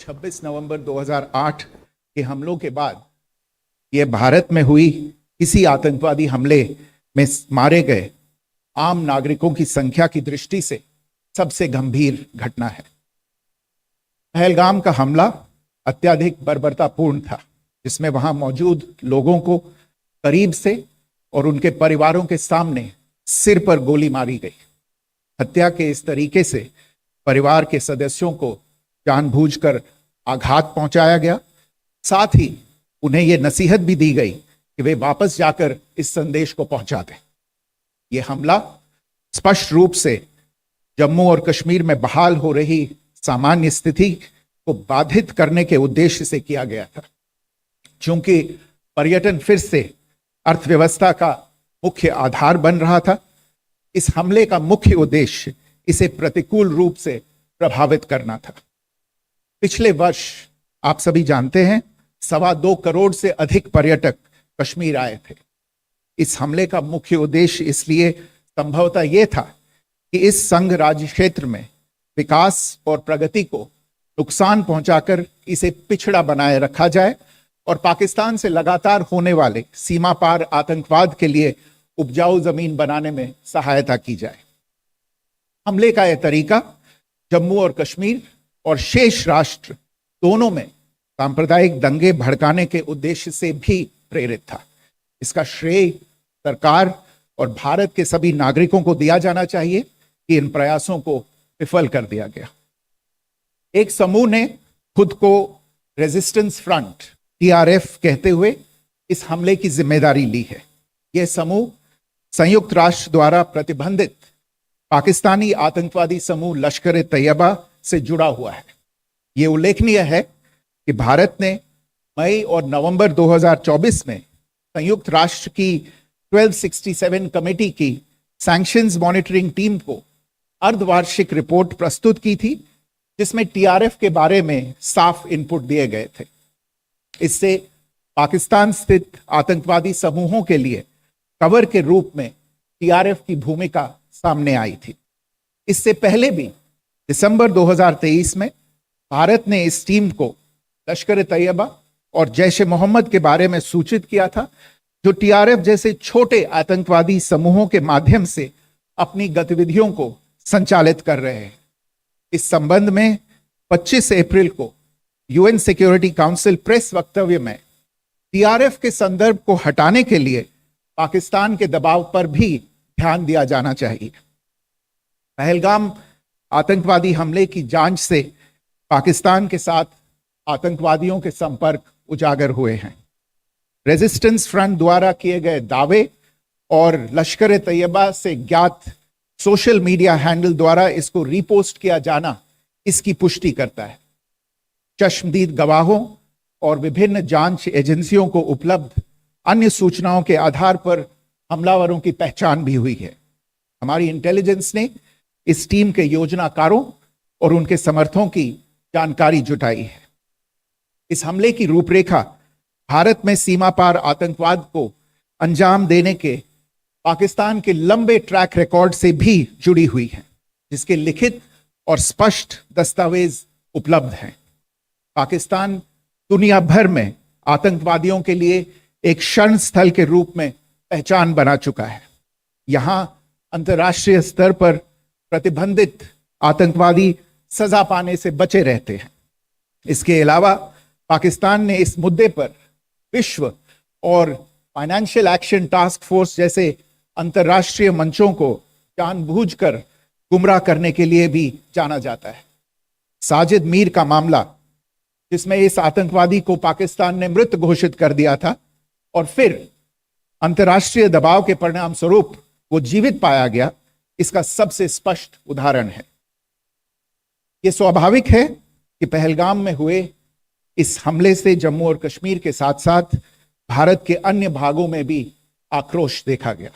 26 नवंबर 2008 के हमलों के बाद यह भारत में हुई किसी आतंकवादी हमले में मारे गए आम नागरिकों की संख्या की दृष्टि से सबसे गंभीर घटना है। पहलगाम का हमला अत्यधिक बर्बरतापूर्ण था, जिसमें वहां मौजूद लोगों को करीब से और उनके परिवारों के सामने सिर पर गोली मारी गई। हत्या के इस तरीके से परिवार के सदस्यों को जानबूझकर आघात पहुंचाया गया। साथ ही उन्हें यह नसीहत भी दी गई कि वे वापस जाकर इस संदेश को पहुंचा दें। यह हमला स्पष्ट रूप से जम्मू और कश्मीर में बहाल हो रही सामान्य स्थिति को बाधित करने के उद्देश्य से किया गया था। चूंकि पर्यटन फिर से अर्थव्यवस्था का मुख्य आधार बन रहा था, इस हमले का मुख्य उद्देश्य इसे प्रतिकूल रूप से प्रभावित करना था। पिछले वर्ष आप सभी जानते हैं 2.25 करोड़ से अधिक पर्यटक कश्मीर आए थे। इस हमले का मुख्य उद्देश्य इसलिए संभवतः यह था कि इस संघ राज्य क्षेत्र में विकास और प्रगति को नुकसान पहुंचाकर इसे पिछड़ा बनाए रखा जाए और पाकिस्तान से लगातार होने वाले सीमा पार आतंकवाद के लिए उपजाऊ जमीन बनाने में सहायता की जाए। हमले का यह तरीका जम्मू और कश्मीर और शेष राष्ट्र दोनों में सांप्रदायिक दंगे भड़काने के उद्देश्य से भी प्रेरित था। इसका श्रेय सरकार और भारत के सभी नागरिकों को दिया जाना चाहिए कि इन प्रयासों को विफल कर दिया गया। एक समूह ने खुद को रेजिस्टेंस फ्रंट TRF कहते हुए इस हमले की जिम्मेदारी ली है। यह समूह संयुक्त राष्ट्र द्वारा प्रतिबंधित पाकिस्तानी आतंकवादी समूह लश्कर-ए-तैयबा से जुड़ा हुआ है। यह उल्लेखनीय है कि भारत ने मई और नवंबर 2024 में संयुक्त राष्ट्र की 1267 कमेटी की सैंक्शंस मॉनिटरिंग टीम को अर्धवार्षिक रिपोर्ट प्रस्तुत की थी, जिसमें TRF के बारे में साफ इनपुट दिए गए थे। इससे पाकिस्तान स्थित आतंकवादी समूहों के लिए कवर के रूप में TRF की भूमिका सामने आई थी। इससे पहले भी दिसंबर 2023 में भारत ने इस टीम को लश्कर-ए-तैयबा और जैश-ए-मोहम्मद के बारे में सूचित किया था, जो TRF जैसे छोटे आतंकवादी समूहों के माध्यम से अपनी गतिविधियों को संचालित कर रहे हैं। इस संबंध में 25 अप्रैल को UN सिक्योरिटी काउंसिल प्रेस वक्तव्य में TRF के संदर्भ को हटाने के लिए पाकिस्तान के दबाव पर भी ध्यान दिया जाना चाहिए। पहलगाम आतंकवादी हमले की जांच से पाकिस्तान के साथ आतंकवादियों के संपर्क उजागर हुए हैं। रेजिस्टेंस फ्रंट द्वारा किए गए दावे और लश्कर-ए-तैयबा से ज्ञात सोशल मीडिया हैंडल द्वारा इसको रीपोस्ट किया जाना इसकी पुष्टि करता है। चश्मदीद गवाहों और विभिन्न जांच एजेंसियों को उपलब्ध अन्य सूचनाओं के आधार पर हमलावरों की पहचान भी हुई है। हमारी इंटेलिजेंस ने इस टीम के योजनाकारों और उनके समर्थकों की जानकारी जुटाई है। इस हमले की रूपरेखा भारत में सीमा पार आतंकवाद को अंजाम देने के पाकिस्तान के लंबे ट्रैक रिकॉर्ड से भी जुड़ी हुई है, जिसके लिखित और स्पष्ट दस्तावेज उपलब्ध हैं। पाकिस्तान दुनिया भर में आतंकवादियों के लिए एक शरण स्थल के रूप में पहचान बना चुका है। यहां अंतर्राष्ट्रीय स्तर पर प्रतिबंधित आतंकवादी सजा पाने से बचे रहते हैं। इसके अलावा पाकिस्तान ने इस मुद्दे पर विश्व और फाइनेंशियल एक्शन टास्क फोर्स जैसे अंतर्राष्ट्रीय मंचों को जानबूझकर गुमराह करने के लिए भी जाना जाता है। साजिद मीर का मामला, जिसमें इस आतंकवादी को पाकिस्तान ने मृत घोषित कर दिया था और फिर अंतर्राष्ट्रीय दबाव के परिणाम स्वरूप वो जीवित पाया गया, इसका सबसे स्पष्ट उदाहरण है। यह स्वाभाविक है कि पहलगाम में हुए इस हमले से जम्मू और कश्मीर के साथ साथ भारत के अन्य भागों में भी आक्रोश देखा गया।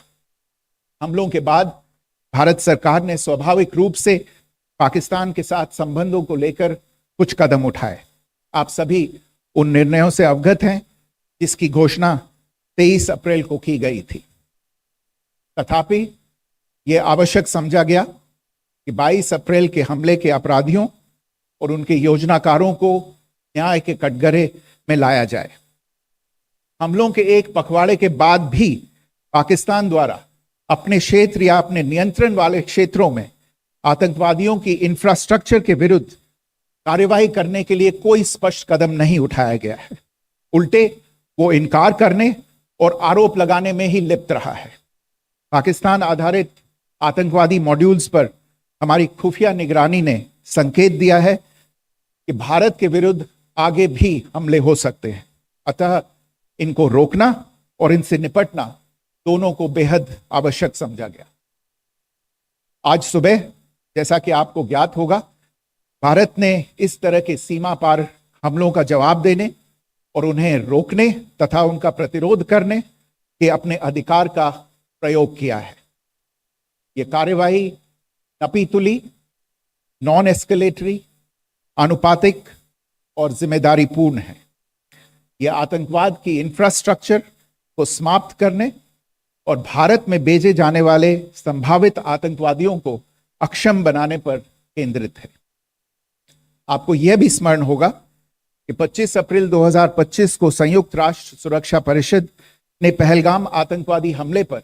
हमलों के बाद भारत सरकार ने स्वाभाविक रूप से पाकिस्तान के साथ संबंधों को लेकर कुछ कदम उठाए। आप सभी उन निर्णयों से अवगत हैं जिसकी घोषणा 23 अप्रैल को की गई थी। तथापि यह आवश्यक समझा गया कि 22 अप्रैल के हमले के अपराधियों और उनके योजनाकारों को न्याय के कटघरे में लाया जाए। हमलों के एक पखवाड़े के बाद भी पाकिस्तान द्वारा अपने क्षेत्र या अपने नियंत्रण वाले क्षेत्रों में आतंकवादियों की इंफ्रास्ट्रक्चर के विरुद्ध कार्यवाही करने के लिए कोई स्पष्ट कदम नहीं उठाया गया है। उल्टे वो इनकार करने और आरोप लगाने में ही लिप्त रहा है। पाकिस्तान आधारित आतंकवादी मॉड्यूल्स पर हमारी खुफिया निगरानी ने संकेत दिया है कि भारत के विरुद्ध आगे भी हमले हो सकते हैं। अतः इनको रोकना और इनसे निपटना दोनों को बेहद आवश्यक समझा गया। आज सुबह, जैसा कि आपको ज्ञात होगा, भारत ने इस तरह के सीमा पार हमलों का जवाब देने और उन्हें रोकने तथा उनका प्रतिरोध करने के अपने अधिकार का प्रयोग किया है। यह कार्यवाही नपीतुली, नॉन एस्केलेटरी, आनुपातिक और जिम्मेदारीपूर्ण है। यह आतंकवाद की इंफ्रास्ट्रक्चर को समाप्त करने और भारत में भेजे जाने वाले संभावित आतंकवादियों को अक्षम बनाने पर केंद्रित है। आपको यह भी स्मरण होगा कि 25 अप्रैल 2025 को संयुक्त राष्ट्र सुरक्षा परिषद ने पहलगाम आतंकवादी हमले पर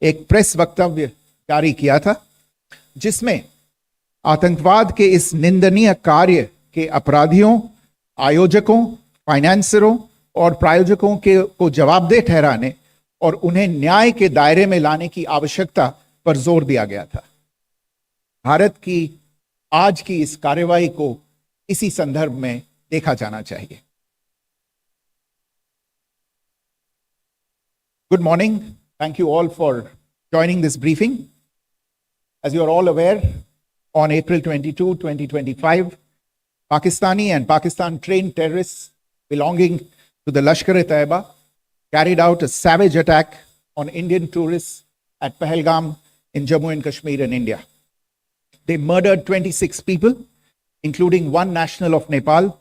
एक प्रेस वक्तव्य जारी किया था, जिसमें आतंकवाद के इस निंदनीय कार्य के अपराधियों, आयोजकों, फाइनेंसरों और प्रायोजकों को जवाबदेह ठहराने और उन्हें न्याय के दायरे में लाने की आवश्यकता पर जोर दिया गया था। भारत की आज की इस कार्यवाही को इसी संदर्भ में देखा जाना चाहिए। Good morning. Thank you all for joining this briefing. As you are all aware, on April 22, 2025, Pakistani and Pakistan-trained terrorists belonging to the Lashkar-e-Taiba carried out a savage attack on Indian tourists at Pahalgam in Jammu and Kashmir in India. They murdered 26 people, including one national of Nepal,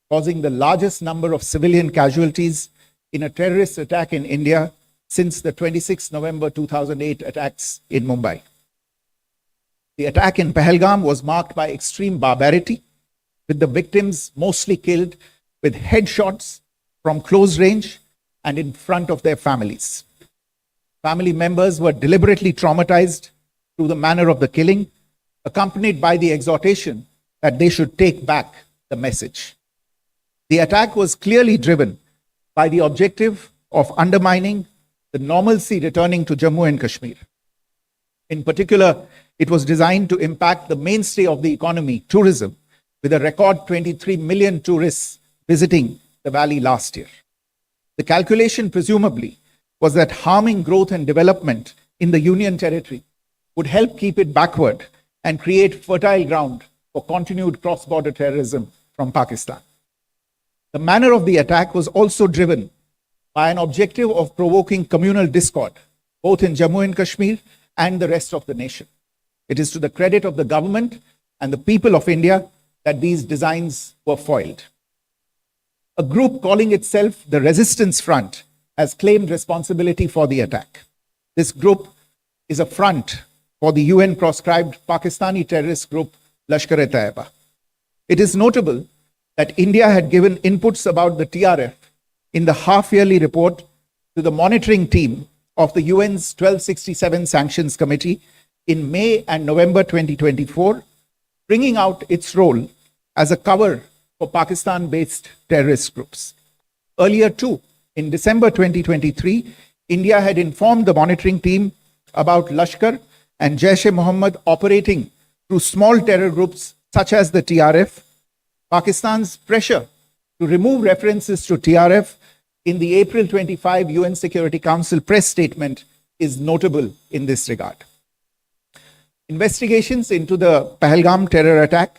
causing the largest number of civilian casualties in a terrorist attack in India since the 26 November 2008 attacks in Mumbai. The attack in Pahalgam was marked by extreme barbarity, with the victims mostly killed with headshots from close range and in front of their families. Family members were deliberately traumatized through the manner of the killing, accompanied by the exhortation that they should take back the message. The attack was clearly driven by the objective of undermining the normalcy returning to Jammu and Kashmir. In particular, it was designed to impact the mainstay of the economy, tourism, with a record 23 million tourists visiting the valley last year. The calculation, presumably, was that harming growth and development in the Union Territory would help keep it backward and create fertile ground for continued cross-border terrorism from Pakistan. The manner of the attack was also driven by an objective of provoking communal discord, both in Jammu and Kashmir and the rest of the nation. It is to the credit of the government and the people of India that these designs were foiled. A group calling itself the Resistance Front has claimed responsibility for the attack. This group is a front for the UN-proscribed Pakistani terrorist group Lashkar-e-Taiba. It is notable that India had given inputs about the TRF in the half-yearly report to the monitoring team of the UN's 1267 Sanctions Committee in May and November 2024, bringing out its role as a cover for Pakistan-based terrorist groups. Earlier too, in December 2023, India had informed the monitoring team about Lashkar and Jaish-e-Mohammed operating through small terror groups such as the TRF. Pakistan's pressure to remove references to TRF in the April 25 UN Security Council press statement is notable in this regard. Investigations into the Pahalgam terror attack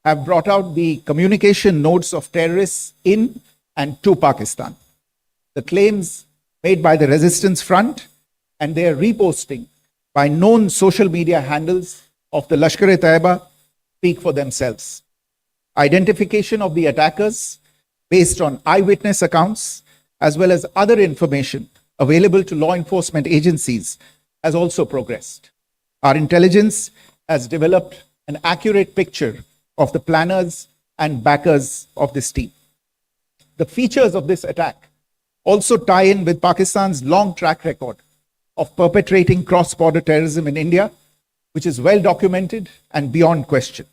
have brought out the communication notes of terrorists in and to Pakistan. The claims made by the Resistance Front and their reposting by known social media handles of the Lashkar-e-Taiba speak for themselves. Identification of the attackers based on eyewitness accounts as well as other information available to law enforcement agencies has also progressed. Our intelligence has developed an accurate picture of the planners and backers of this team. The features of this attack also tie in with Pakistan's long track record of perpetrating cross-border terrorism in India, which is well documented and beyond question.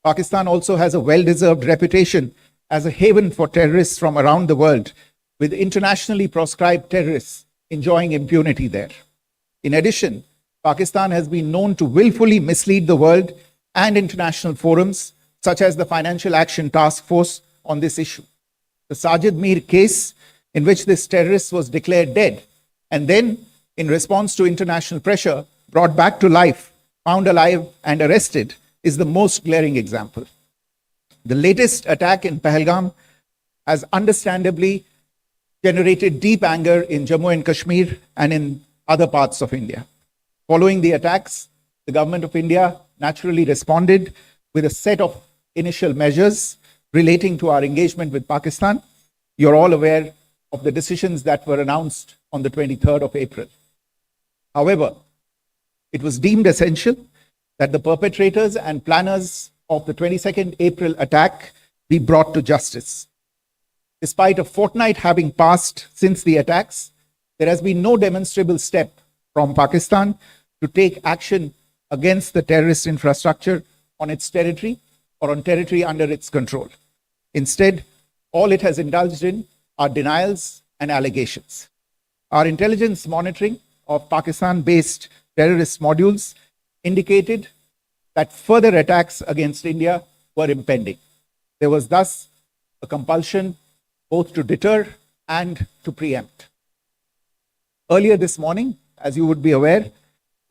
Pakistan also has a well-deserved reputation as a haven for terrorists from around the world, with internationally proscribed terrorists enjoying impunity there. In addition, Pakistan has been known to willfully mislead the world and international forums, such as the Financial Action Task Force, on this issue. The Sajid Mir case, in which this terrorist was declared dead and then, in response to international pressure, brought back to life, found alive and arrested, is the most glaring example. The latest attack in Pahalgam has understandably generated deep anger in Jammu and Kashmir and in other parts of India. Following the attacks, the government of India naturally responded with a set of initial measures relating to our engagement with Pakistan. You're all aware of the decisions that were announced on the 23rd of April. However, it was deemed essential that the perpetrators and planners of the 22nd April attack be brought to justice. Despite a fortnight having passed since the attacks, there has been no demonstrable step from Pakistan to take action against the terrorist infrastructure on its territory or on territory under its control. Instead, all it has indulged in are denials and allegations. Our intelligence monitoring of Pakistan-based terrorist modules indicated that further attacks against India were impending. There was thus a compulsion both to deter and to preempt. Earlier this morning, as you would be aware,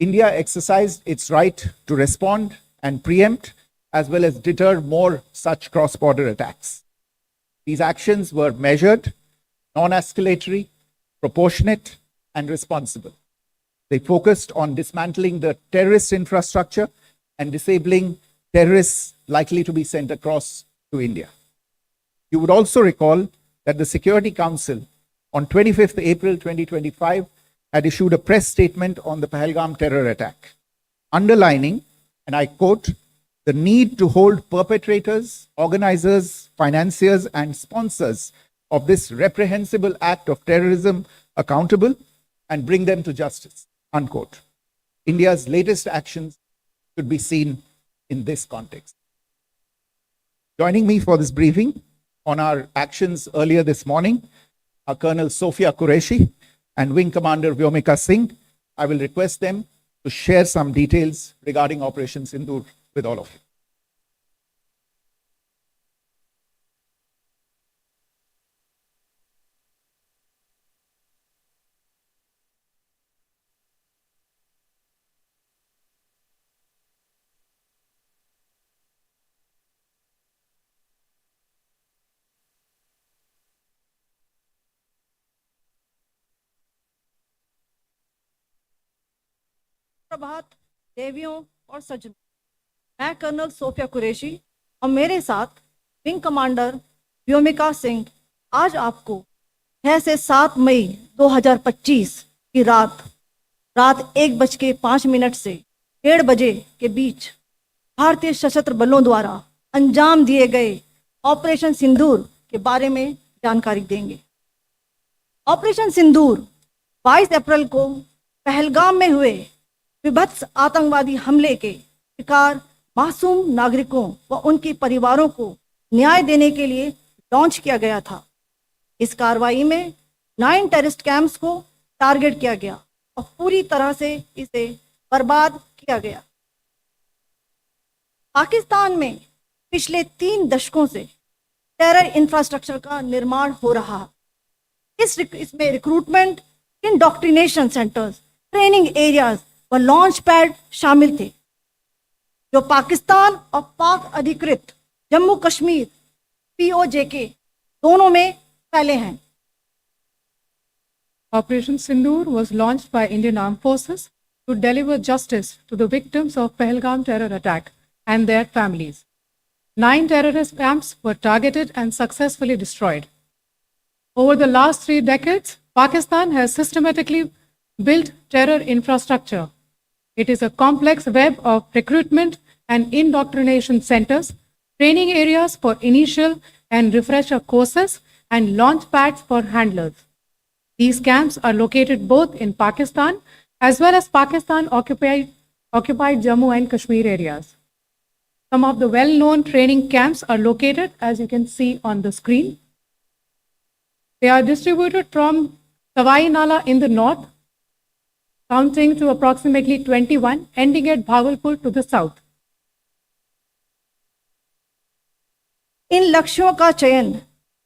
India exercised its right to respond and preempt, as well as deter more such cross-border attacks. These actions were measured, non-escalatory, proportionate, and responsible. They focused on dismantling the terrorist infrastructure and disabling terrorists likely to be sent across to India. You would also recall that the Security Council on 25th April 2025 had issued a press statement on the Pahalgam terror attack, underlining, and I quote, the need to hold perpetrators, organizers, financiers, and sponsors of this reprehensible act of terrorism accountable and bring them to justice, unquote. India's latest actions should be seen in this context. Joining me for this briefing on our actions earlier this morning are Colonel Sophia Qureshi and Wing Commander Vyomika Singh. I will request them to share some details regarding Operation Sindoor with all of you. प्रभात देवियों और सज्जनों, मैं colonel Sophia Qureshi और मेरे साथ wing commander Vyomika Singh आज आपको 6 से 7 मई 2025 की रात 1:05 से 1:30 बजे के बीच भारतीय सशस्त्र बलों द्वारा अंजाम दिए गए ऑपरेशन सिंदूर के बारे में जानकारी देंगे। ऑपरेशन सिंदूर 22 अप्रैल को पहलगाम में हुए विभत्स आतंकवादी हमले के शिकार मासूम नागरिकों व उनके परिवारों को न्याय देने के लिए लॉन्च किया गया था। इस कार्रवाई में 9 टेररिस्ट कैंप्स को टारगेट किया गया और पूरी तरह से इसे बर्बाद किया गया। पाकिस्तान में पिछले 3 दशकों से टेरर इंफ्रास्ट्रक्चर का निर्माण हो रहा है। इसमें recruitment, indoctrination centres, training areas व लॉन्च पैड शामिल थे, जो पाकिस्तान और पाक अधिकृत जम्मू कश्मीर POJK दोनों में फैले हैं। Operation Sindoor was launched by Indian Armed Forces to deliver justice to the victims of Pahalgam terror attack and their families. 9 terrorist camps were targeted and successfully destroyed. Over the last 3 decades, Pakistan has systematically built terror infrastructure. It is a complex web of recruitment and indoctrination centers, training areas for initial and refresher courses, and launch pads for handlers. These camps are located both in Pakistan as well as Pakistan occupied Jammu and Kashmir areas. Some of the well-known training camps are located, as you can see on the screen. They are distributed from Sawai Nala in the north, counting to approximately 21, ending at Bhagalpur to the south. इन लक्ष्यों का चयन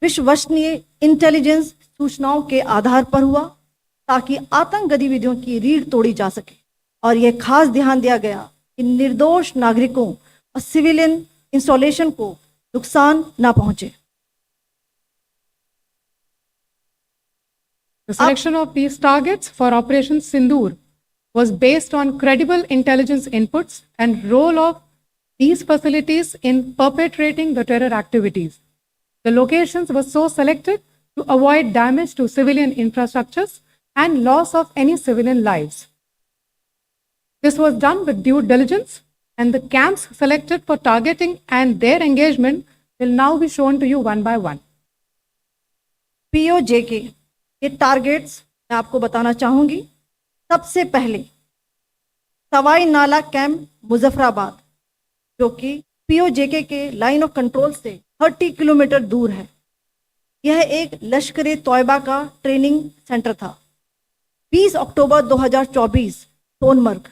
विश्वसनीय intelligence सूचनाओं के आधार पर हुआ ताकि आतंक गतिविधियों की रीढ़ तोड़ी जा सके, और यह खास ध्यान दिया गया कि निर्दोष नागरिकों और सिविलियन इंस्टॉलेशन को नुकसान न पहुंचे। The selection of these targets for Operation Sindoor was based on credible intelligence inputs and role of these facilities in perpetrating the terror activities. The locations were so selected to avoid damage to civilian infrastructures and loss of any civilian lives. This was done with due diligence, and the camps selected for targeting and their engagement will now be shown to you one by one. POJK के targets मैं आपको बताना चाहूंगी। सबसे पहले सवाई नाला camp Muzaffarabad, जो कि POJK के लाइन ऑफ कंट्रोल से 30 किलोमीटर दूर है। यह एक लश्कर तोयबा का ट्रेनिंग सेंटर था। 20 अक्टूबर 2024 सोनमर्ग,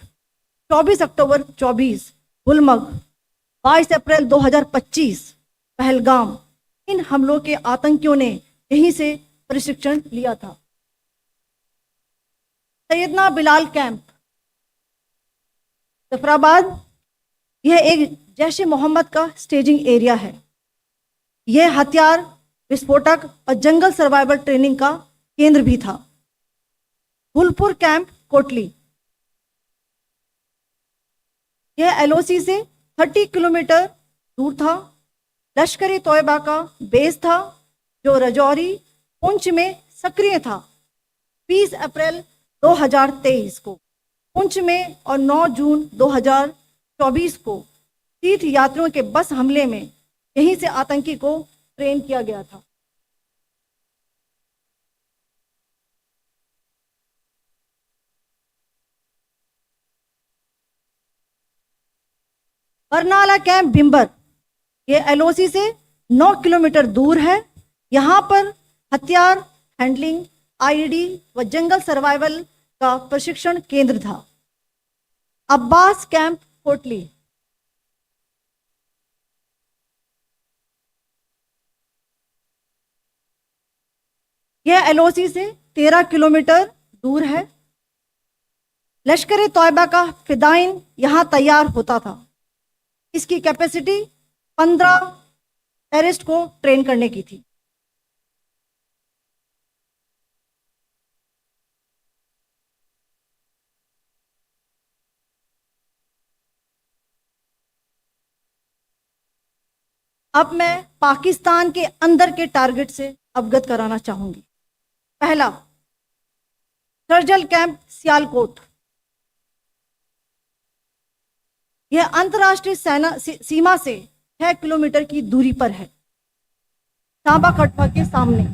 24 अक्टूबर 24 गुलमर्ग, 22 अप्रैल 2025 पहलगाम, इन हमलों के आतंकियों ने यहीं से प्रशिक्षण लिया था। सैयदना बिलाल कैंप जफराबाद, यह एक जैश ए मोहम्मद का स्टेजिंग एरिया है। यह हथियार, विस्फोटक और जंगल सर्वाइवल ट्रेनिंग का केंद्र भी था। गुलपुर कैंप कोटली, यह LOC से 30 किलोमीटर दूर था। लश्कर तोयबा का बेस था जो रजौरी पुंछ में सक्रिय था। 20 अप्रैल 2023 को पुंछ में और 9 जून 2024 को तीर्थ यात्रियों के बस हमले में यहीं से आतंकी को ट्रेन किया गया था। बरनाला कैंप भिंबर, ये LOC से 9 किलोमीटर दूर है। यहाँ पर हथियार, हैंडलिंग, IED व जंगल सर्वाइवल का प्रशिक्षण केंद्र था। अब्बास कैंप कोटली, यह LOC से 13 किलोमीटर दूर है। लश्कर तोयबा का फिदाइन यहाँ तैयार होता था। इसकी कैपेसिटी 15 टेररिस्ट को ट्रेन करने की थी। अब मैं पाकिस्तान के अंदर के टारगेट से अवगत कराना चाहूंगी। पहला, सर्जल कैंप सियालकोट, यह अंतर्राष्ट्रीय सीमा से 6 किलोमीटर की दूरी पर है, सांबा कटवा के सामने।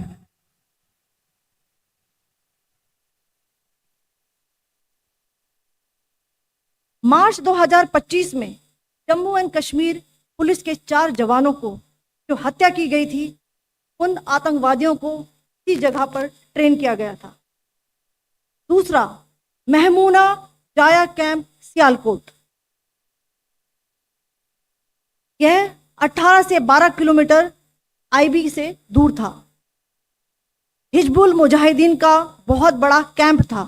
मार्च 2025 में जम्मू एंड कश्मीर पुलिस के 4 जवानों को जो हत्या की गई थी, उन आतंकवादियों को इसी जगह पर ट्रेन किया गया था। दूसरा, महमूना जाया कैंप सियालकोट, यह 18 से 12 किलोमीटर IB से दूर था। हिजबुल मुजाहिदीन का बहुत बड़ा कैंप था।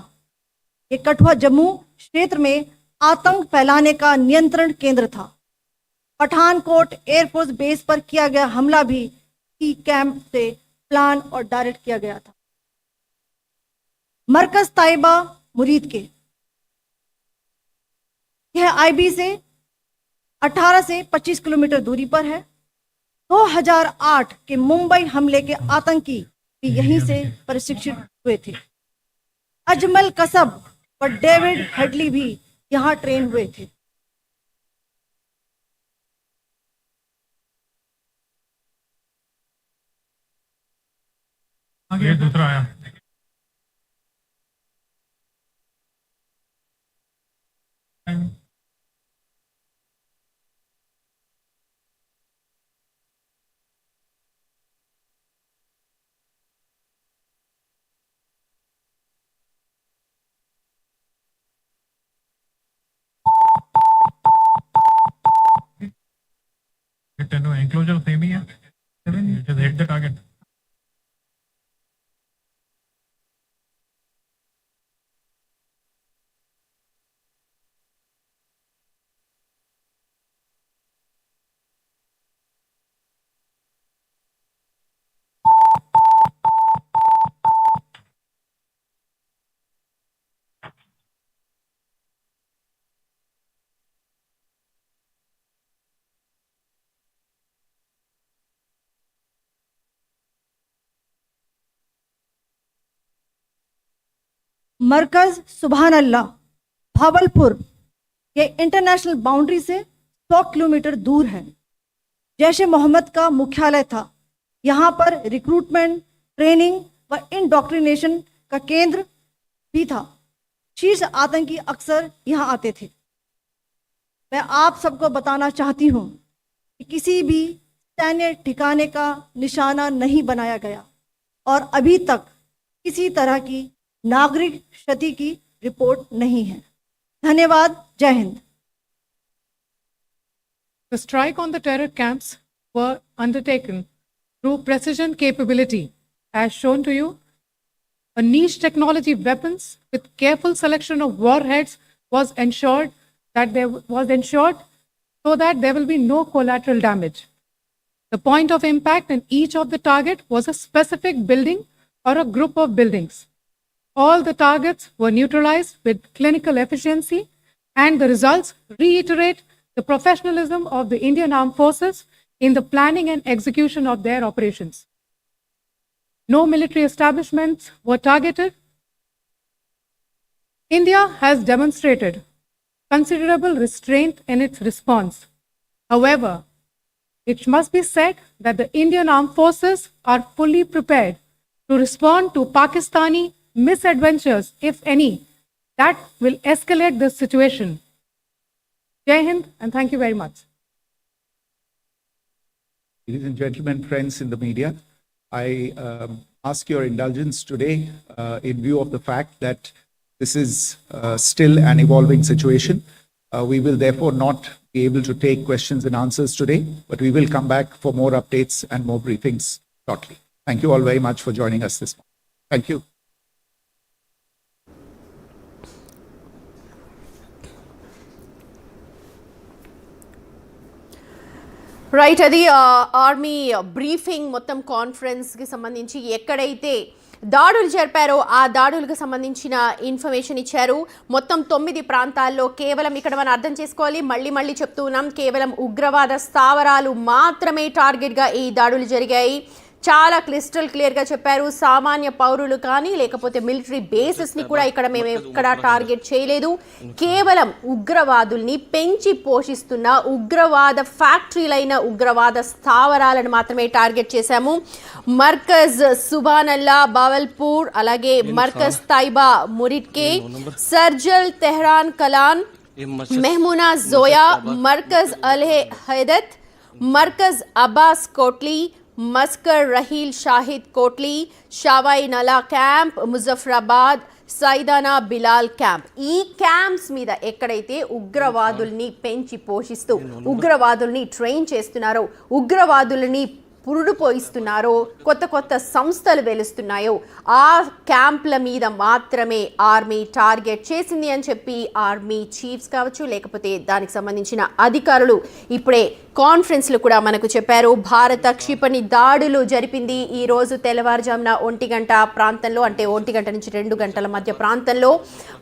यह कठुआ जम्मू क्षेत्र में आतंक फैलाने का नियंत्रण केंद्र था। पठानकोट एयरफोर्स बेस पर किया गया हमला भी इसी कैंप से प्लान और डायरेक्ट किया गया था। मरकज ताइबा मुरीद के, यह IB से 18 से 25 किलोमीटर दूरी पर है। 2008 के मुंबई हमले के आतंकी भी यहीं से प्रशिक्षित हुए थे। अजमल कसब और डेविड हेडली भी यहाँ ट्रेन हुए थे। ये दूसरा आया enclosure same ही है. Just hit the target. मरकज सुभान अल्लाह भावलपुर ये इंटरनेशनल बाउंड्री से 100 किलोमीटर दूर है. जैश ए मोहम्मद का मुख्यालय था. यहाँ पर रिक्रूटमेंट, ट्रेनिंग व इंडोक्ट्रिनेशन का केंद्र भी था. शीर्ष आतंकी अक्सर यहाँ आते थे. मैं आप सबको बताना चाहती हूँ कि किसी भी सैन्य ठिकाने का निशाना नहीं बनाया गया और अभी तक किसी तरह की नागरिक क्षति की रिपोर्ट नहीं है. धन्यवाद. जय Hind. The strike on the terror camps were undertaken through precision capability, as shown to you. A niche technology weapons with careful selection of warheads was ensured so that there will be no collateral damage. The point of impact in each of the target was a specific building or a group of buildings. All the targets were neutralized with clinical efficiency, and the results reiterate the professionalism of the Indian Armed Forces in the planning and execution of their operations. No military establishments were targeted. India has demonstrated considerable restraint in its response. However, it must be said that the Indian Armed Forces are fully prepared to respond to Pakistani misadventures, if any, that will escalate the situation. Jai Hind, and thank you very much. Ladies and gentlemen, friends in the media, I ask your indulgence today in view of the fact that this is still an evolving situation. We will therefore not be able to take questions and answers today, but we will come back for more updates and more briefings shortly. Thank you all very much for joining us this morning. Thank you. Right, అది army briefing మొత్తం కాన్ఫరెన్స్కి సంబంధించి ఎక్కడైతే దాడులు జరిపారో ఆ దాడులకు సంబంధించిన information ఇచ్చారు. మొత్తం 9 ప్రాంతాల్లో కేవలం ఇక్కడ మనం అర్థం చేసుకోవాలి, మళ్ళీ చెప్తూ ఉన్నాం, కేవలం ఉగ్రవాద స్థావరాలు మాత్రమే టార్గెట్గా ఈ దాడులు జరిగాయి. చాలా క్లియర్గా చెప్పారు. సామాన్య పౌరులు కానీ లేకపోతే మిలిటరీ బేసెస్ని కూడా మేము ఎక్కడ టార్గెట్ చేయలేదు. కేవలం ఉగ్రవాదుల్ని పెంచి పోషిస్తున్న ఉగ్రవాద ఫ్యాక్టరీలైన ఉగ్రవాద స్థావరాలను మాత్రమే టార్గెట్ చేశాము. మర్కజ్ సుబానల్లా బావల్పూర్, అలాగే మర్కజ్ తైబా మురిట్కే, సర్జల్ తెహ్రాన్ కలాన్, మెహమూనా జోయా, మర్కజ్ అల్హే హైదత్, మర్కజ్ అబ్బాస్ కోట్లీ, మస్కర్ రహీల్ షాహిద్ కోట్లీ, షావాయి నలా క్యాంప్, ముజఫరాబాద్, సైదానా బిలాల్ క్యాంప్. ఈ క్యాంప్స్ మీద ఎక్కడైతే ఉగ్రవాదుల్ని పెంచి పోషిస్తూ ఉగ్రవాదుల్ని ట్రైన్ చేస్తున్నారో, ఉగ్రవాదులని పురుడుపోయిస్తున్నారో, కొత్త సంస్థలు వెలుస్తున్నాయో ఆ క్యాంప్ల మీద మాత్రమే ఆర్మీ టార్గెట్ చేసింది అని చెప్పి ఆర్మీ చీఫ్స్ కావచ్చు లేకపోతే దానికి సంబంధించిన అధికారులు ఇప్పుడే కాన్ఫరెన్స్లో కూడా మనకు చెప్పారు. భారత క్షిపణి దాడులు జరిపింది ఈ రోజు తెల్లవారుజామున 1 గంట ప్రాంతంలో, అంటే 1 గంట నుంచి 2 గంటల మధ్య ప్రాంతంలో.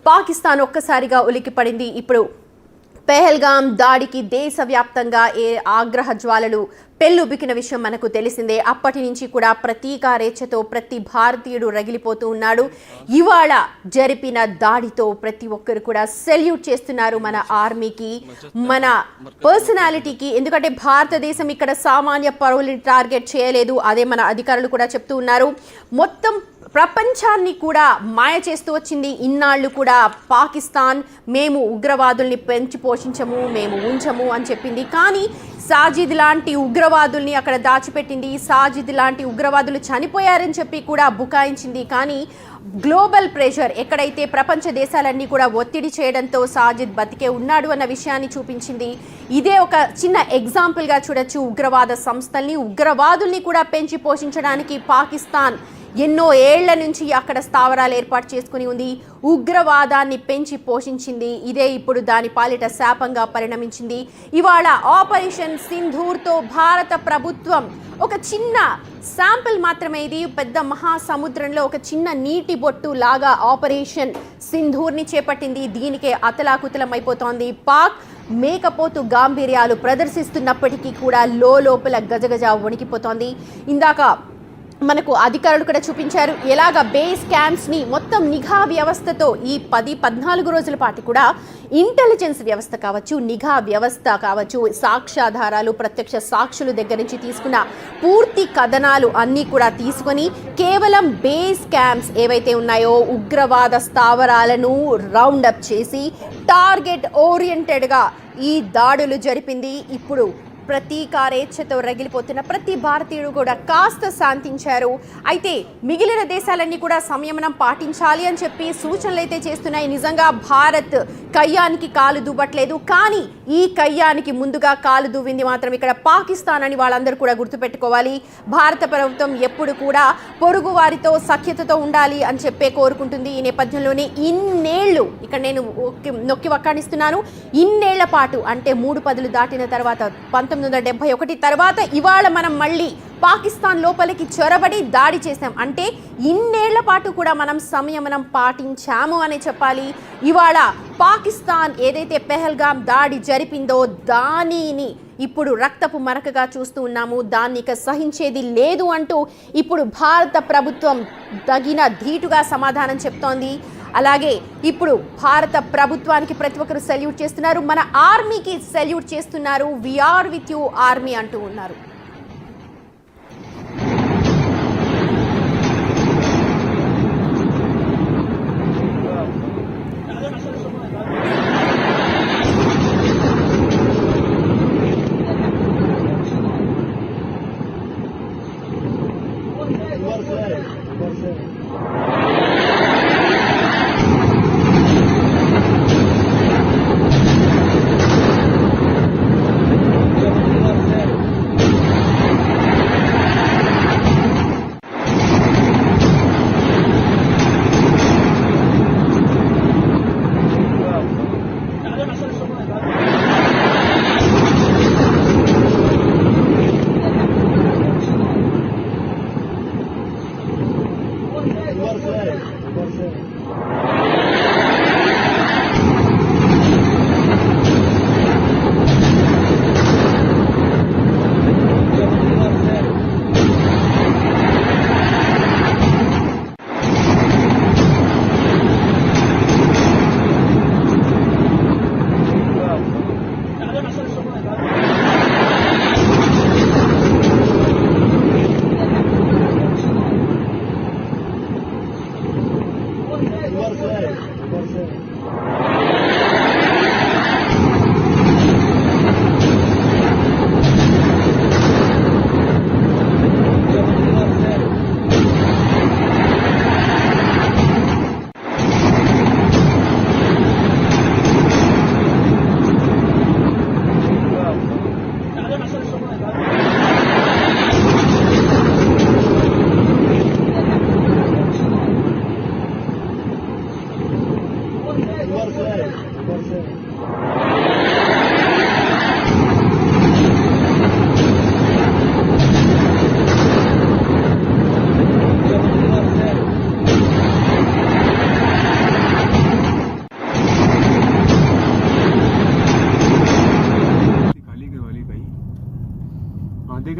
పాకిస్తాన్ ఒక్కసారిగా ఉలిక్కిపడింది. ఇప్పుడు పెహల్గాం దాడికి దేశవ్యాప్తంగా ఆగ్రహ జ్వాలలు పెల్లుబికిన విషయం మనకు తెలిసిందే. అప్పటి నుంచి కూడా ప్రతీకారేచ్ఛతో ప్రతి భారతీయుడు రగిలిపోతూ ఉన్నాడు. ఇవాళ జరిపిన దాడితో ప్రతి ఒక్కరు కూడా సెల్యూట్ చేస్తున్నారు మన ఆర్మీకి, మన పర్సనాలిటీకి. ఎందుకంటే భారతదేశం ఇక్కడ సామాన్య పౌరుల్ని టార్గెట్ చేయలేదు, అదే మన అధికారులు కూడా చెప్తూ ఉన్నారు. మొత్తం ప్రపంచాన్ని కూడా మాయ చేస్తూ వచ్చింది ఇన్నాళ్ళు కూడా పాకిస్తాన్. మేము ఉగ్రవాదుల్ని పెంచి పోషించము, మేము ఉంచము అని చెప్పింది. కానీ సాజిద్ లాంటి ఉగ్రవాదుల్ని అక్కడ దాచిపెట్టింది. సాజిద్ లాంటి ఉగ్రవాదులు చనిపోయారని చెప్పి కూడా బుకాయించింది. కానీ గ్లోబల్ ప్రెషర్, ఎక్కడైతే ప్రపంచ దేశాలన్నీ కూడా ఒత్తిడి చేయడంతో సాజిద్ బతికే ఉన్నాడు అన్న విషయాన్ని చూపించింది. ఇదే ఒక చిన్న ఎగ్జాంపుల్గా చూడొచ్చు. ఉగ్రవాద సంస్థల్ని, ఉగ్రవాదుల్ని కూడా పెంచి పోషించడానికి పాకిస్తాన్ ఎన్నో ఏళ్ల నుంచి అక్కడ స్థావరాలు ఏర్పాటు చేసుకుని ఉంది. ఉగ్రవాదాన్ని పెంచి పోషించింది. ఇదే ఇప్పుడు దాని పాలిట శాపంగా పరిణమించింది. ఇవాళ ఆపరేషన్ సింధూర్తో భారత ప్రభుత్వం ఒక చిన్న శాంపిల్ మాత్రమే, ఇది పెద్ద మహాసముద్రంలో ఒక చిన్న నీటి బొట్టు లాగా ఆపరేషన్ సింధూర్ని చేపట్టింది. దీనికే అతలాకుతలమైపోతోంది పాక్. మేకపోతు గాంభీర్యాలు ప్రదర్శిస్తున్నప్పటికీ కూడా లోపల గజగజ వణికిపోతోంది. ఇందాక మనకు అధికారులు కూడా చూపించారు ఎలాగ బేస్ క్యాంప్స్ని మొత్తం నిఘా వ్యవస్థతో ఈ 10-14 రోజుల పాటు కూడా ఇంటెలిజెన్స్ వ్యవస్థ కావచ్చు, నిఘా వ్యవస్థ కావచ్చు, సాక్ష్యాధారాలు, ప్రత్యక్ష సాక్షుల దగ్గర నుంచి తీసుకున్న పూర్తి కథనాలు అన్నీ కూడా తీసుకొని కేవలం బేస్ క్యాంప్స్ ఏవైతే ఉన్నాయో ఉగ్రవాద స్థావరాలను రౌండప్ చేసి టార్గెట్ ఓరియంటెడ్గా ఈ దాడులు జరిపింది. ఇప్పుడు ప్రతీకారేచ్ఛతో రగిలిపోతున్న ప్రతి భారతీయుడు కూడా కాస్త శాంతించారు. అయితే మిగిలిన దేశాలన్నీ కూడా సంయమనం పాటించాలి అని చెప్పి సూచనలు అయితే చేస్తున్నాయి. నిజంగా భారత్ కయ్యానికి కాలు దువ్వట్లేదు, కానీ ఈ కయ్యానికి ముందుగా కాలు దువ్వింది మాత్రం ఇక్కడ పాకిస్తాన్ అని వాళ్ళందరూ కూడా గుర్తుపెట్టుకోవాలి. భారత ప్రభుత్వం ఎప్పుడు కూడా పొరుగు వారితో సఖ్యతతో ఉండాలి అని చెప్పే కోరుకుంటుంది. ఈ నేపథ్యంలోనే ఇన్నేళ్లు, ఇక్కడ నేను నొక్కి వక్కాణిస్తున్నాను, ఇన్నేళ్ల పాటు అంటే 3 పదులు దాటిన తర్వాత 1971 తర్వాత ఇవాళ మనం మళ్ళీ పాకిస్తాన్ లోపలికి చొరబడి దాడి చేశాం. అంటే ఇన్నేళ్ల పాటు కూడా మనం సంయమనం పాటించాము అనే చెప్పాలి. ఇవాళ పాకిస్తాన్ ఏదైతే పెహల్గాం దాడి జరిపిందో దానిని ఇప్పుడు రక్తపు మరకగా చూస్తూ ఉన్నాము. దాన్ని ఇక సహించేది లేదు అంటూ ఇప్పుడు భారత ప్రభుత్వం తగిన ధీటుగా సమాధానం చెప్తోంది. అలాగే ఇప్పుడు భారత ప్రభుత్వానికి ప్రతి ఒక్కరు సెల్యూట్ చేస్తున్నారు, మన ఆర్మీకి సెల్యూట్ చేస్తున్నారు. వీఆర్ విత్ యూ ఆర్మీ అంటూ ఉన్నారు.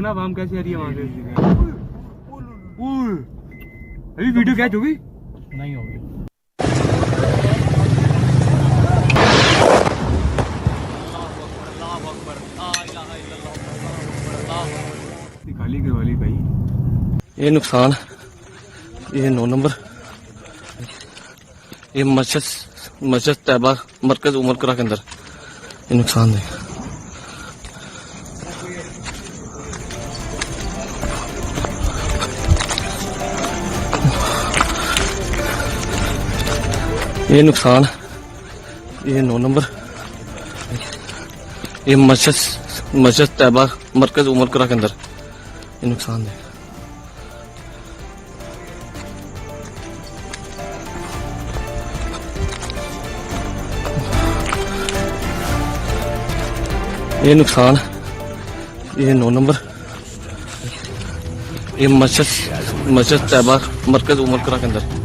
ना बम कैसे आ रही है वहां से। अभी वीडियो कैच होगी नहीं होगी। खाली करवा ली भाई। ये नुकसान, ये 9 नंबर, ये मस्जिद तैयबा मरकज उमरकरा के अंदर ये नुकसान है। ये नुकसान, ये 9 नंबर, ये मस्जिद तैयबा मरकज उमरकरा के अंदर ये नुकसान है। ये नुकसान, ये 9 नंबर, ये मस्जिद तैयबा मरकज उमरकरा के अंदर।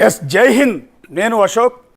ఎస్ జై హింద్. నేను అశోక్.